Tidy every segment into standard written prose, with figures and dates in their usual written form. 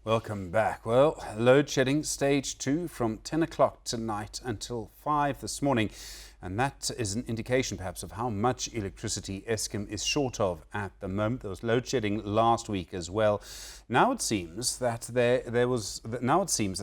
Welcome back. Well, load shedding stage 2 from 10 o'clock tonight until 5 this morning. And that is an indication perhaps of how much electricity Eskom is short of at the moment. There was load shedding last week as well. Now it seems that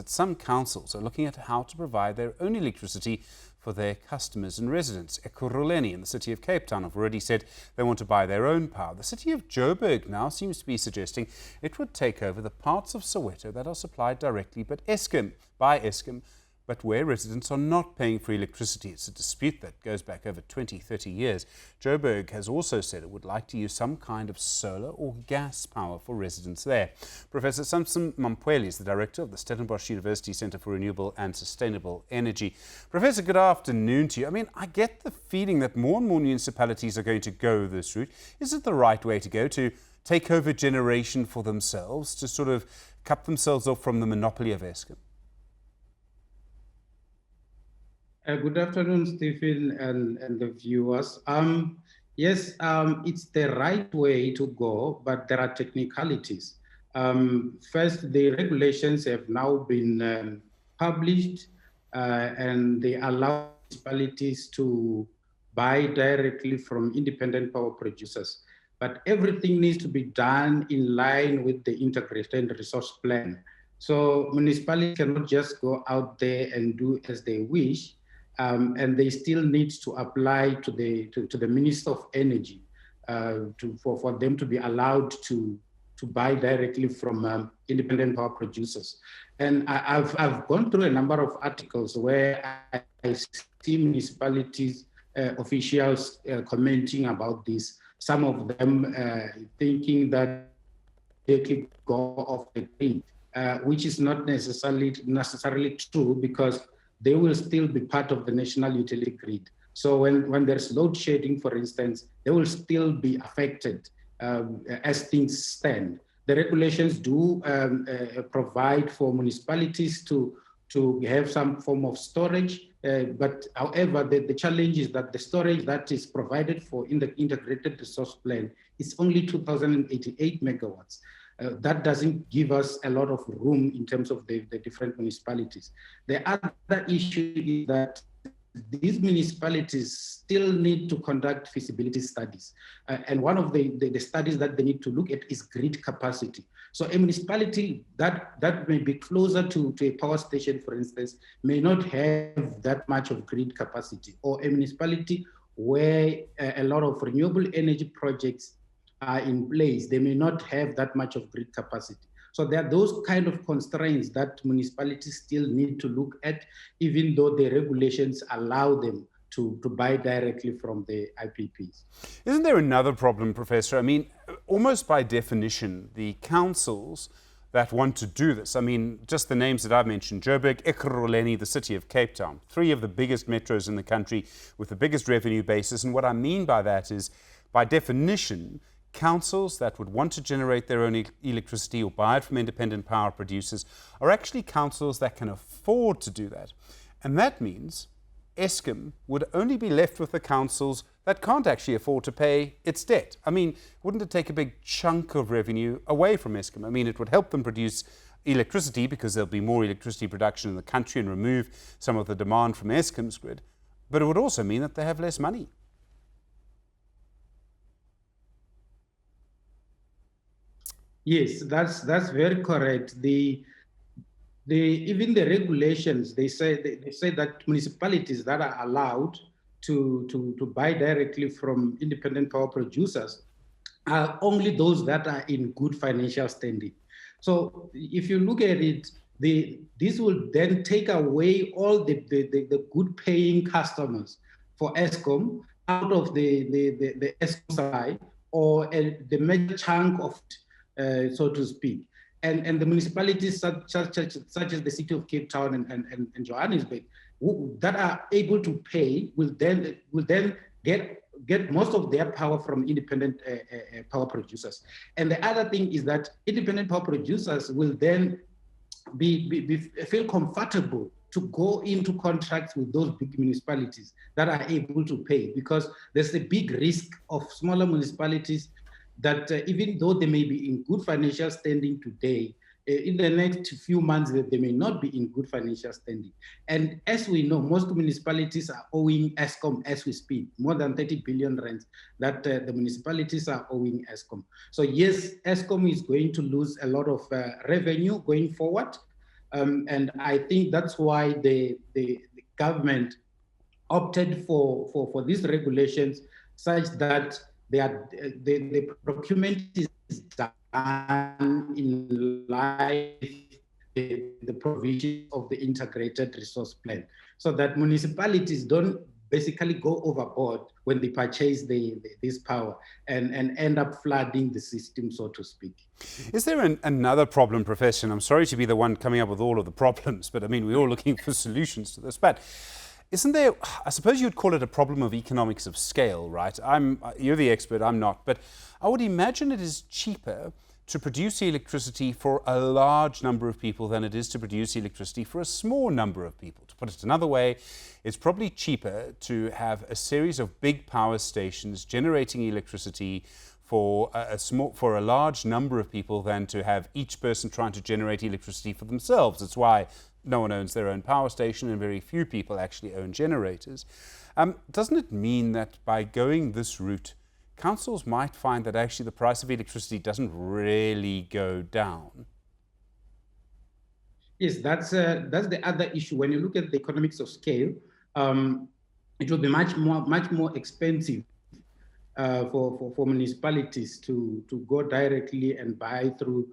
some councils are looking at how to provide their own electricity for their customers and residents. Ekurhuleni in the City of Cape Town have already said they want to buy their own power. The City of Joburg now seems to be suggesting it would take over the parts of Soweto that are supplied directly by Eskom, but where residents are not paying for electricity. It's a dispute that goes back over 20, 30 years. Joburg has also said it would like to use some kind of solar or gas power for residents there. Professor Samson Mampweli is the director of the Stellenbosch University Centre for Renewable and Sustainable Energy. Professor, good afternoon to you. I mean, I get the feeling that more and more municipalities are going to go this route. Is it the right way to go, to take over generation for themselves, to sort of cut themselves off from the monopoly of Eskom? Good afternoon, Stephen, and the viewers. Yes, it's the right way to go, but there are technicalities. First, the regulations have now been published, and they allow municipalities to buy directly from independent power producers. But everything needs to be done in line with the integrated resource plan. So municipalities cannot just go out there and do as they wish. And they still need to apply to the Minister of Energy for them to be allowed to buy directly from independent power producers. And I've gone through a number of articles where I see municipalities officials commenting about this. Some of them thinking that they could go off the grid, which is not necessarily true, because they will still be part of the national utility grid. So when there's load shedding, for instance, they will still be affected as things stand. The regulations do provide for municipalities to have some form of storage, but however, the challenge is that the storage that is provided for in the integrated resource plan is only 2,088 megawatts. That doesn't give us a lot of room in terms of the different municipalities. The other issue is that these municipalities still need to conduct feasibility studies. And one of the studies that they need to look at is grid capacity. So a municipality that may be closer to a power station, for instance, may not have that much of grid capacity, or a municipality where a lot of renewable energy projects are in place, they may not have that much of grid capacity. So there are those kind of constraints that municipalities still need to look at, even though the regulations allow them to buy directly from the IPPs. Isn't there another problem, Professor? I mean, almost by definition, the councils that want to do this, I mean, just the names that I've mentioned, Joburg, Ekurhuleni, the City of Cape Town, 3 of the biggest metros in the country with the biggest revenue basis. And what I mean by that is, by definition, councils that would want to generate their own electricity or buy it from independent power producers are actually councils that can afford to do that. And that means Eskom would only be left with the councils that can't actually afford to pay its debt. I mean, wouldn't it take a big chunk of revenue away from Eskom? I mean, it would help them produce electricity because there'll be more electricity production in the country and remove some of the demand from Eskom's grid. But it would also mean that they have less money. Yes, that's very correct. Even the regulations, they say that municipalities that are allowed to buy directly from independent power producers are only those that are in good financial standing. So if you look at it, this will then take away all the good paying customers for Eskom out of the Eskom side, or the major chunk of so to speak. And the municipalities such as the City of Cape Town and Johannesburg that are able to pay will then get most of their power from independent power producers. And the other thing is that independent power producers will then feel comfortable to go into contracts with those big municipalities that are able to pay, because there's a big risk of smaller municipalities that even though they may be in good financial standing today, in the next few months, they may not be in good financial standing. And as we know, most municipalities are owing Eskom as we speak, more than 30 billion rands that the municipalities are owing Eskom. So yes, Eskom is going to lose a lot of revenue going forward. And I think that's why the government opted for these regulations such that the procurement is done in line with the provisions of the integrated resource plan, so that municipalities don't basically go overboard when they purchase this power and end up flooding the system, so to speak. Is there another problem, Professor? And I'm sorry to be the one coming up with all of the problems, but I mean, we're all looking for solutions to this. But isn't there, I suppose you'd call it a problem of economics of scale, right? You're the expert, I'm not, but I would imagine it is cheaper to produce electricity for a large number of people than it is to produce electricity for a small number of people. To put it another way, it's probably cheaper to have a series of big power stations generating electricity for a large number of people than to have each person trying to generate electricity for themselves. That's why no one owns their own power station and very few people actually own generators. Doesn't it mean that by going this route, councils might find that actually the price of electricity doesn't really go down? Yes, that's the other issue. When you look at the economics of scale, it will be much more expensive for municipalities to go directly and buy through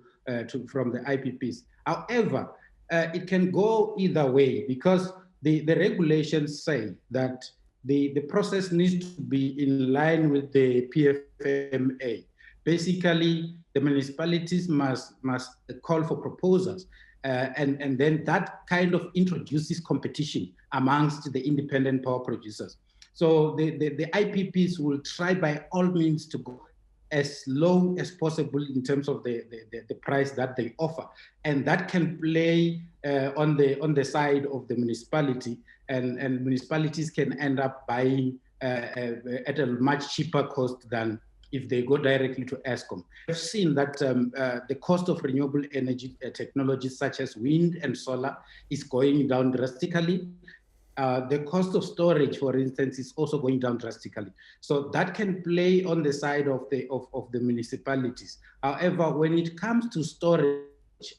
from the IPPs. However, it can go either way, because the regulations say that the process needs to be in line with the PFMA. Basically, the municipalities must call for proposals, and then that kind of introduces competition amongst the independent power producers. So the IPPs will try by all means to go as low as possible in terms of the price that they offer, and that can play on the side of the municipality, and municipalities can end up buying at a much cheaper cost than if they go directly to Eskom. We've seen that the cost of renewable energy technologies such as wind and solar is going down drastically. The cost of storage, for instance, is also going down drastically. So that can play on the side of the municipalities. However, when it comes to storage,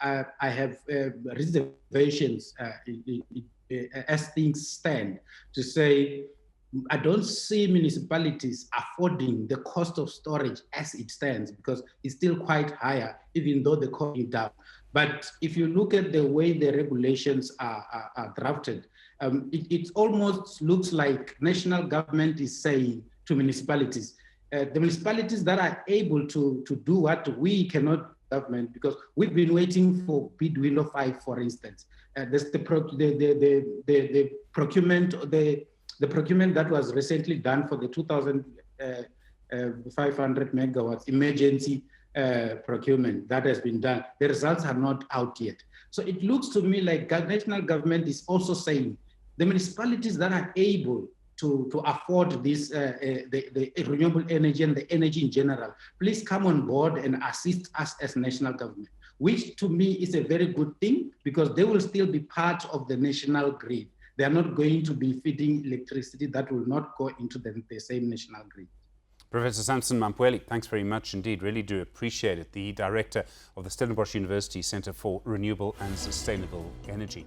I have reservations as things stand, to say I don't see municipalities affording the cost of storage as it stands, because it's still quite higher, even though the cost is down. But if you look at the way the regulations are drafted, it almost looks like national government is saying to municipalities, the municipalities that are able to do what we cannot government, because we've been waiting for bid window 5, for instance. There's the procurement that was recently done for the 2,500 megawatts emergency procurement that has been done. The results are not out yet. So it looks to me like national government is also saying the municipalities that are able to afford this, the renewable energy and the energy in general, please come on board and assist us as national government, which to me is a very good thing, because they will still be part of the national grid. They are not going to be feeding electricity that will not go into the same national grid. Professor Samson Mampweli, thanks very much indeed. Really do appreciate it. The director of the Stellenbosch University Centre for Renewable and Sustainable Energy.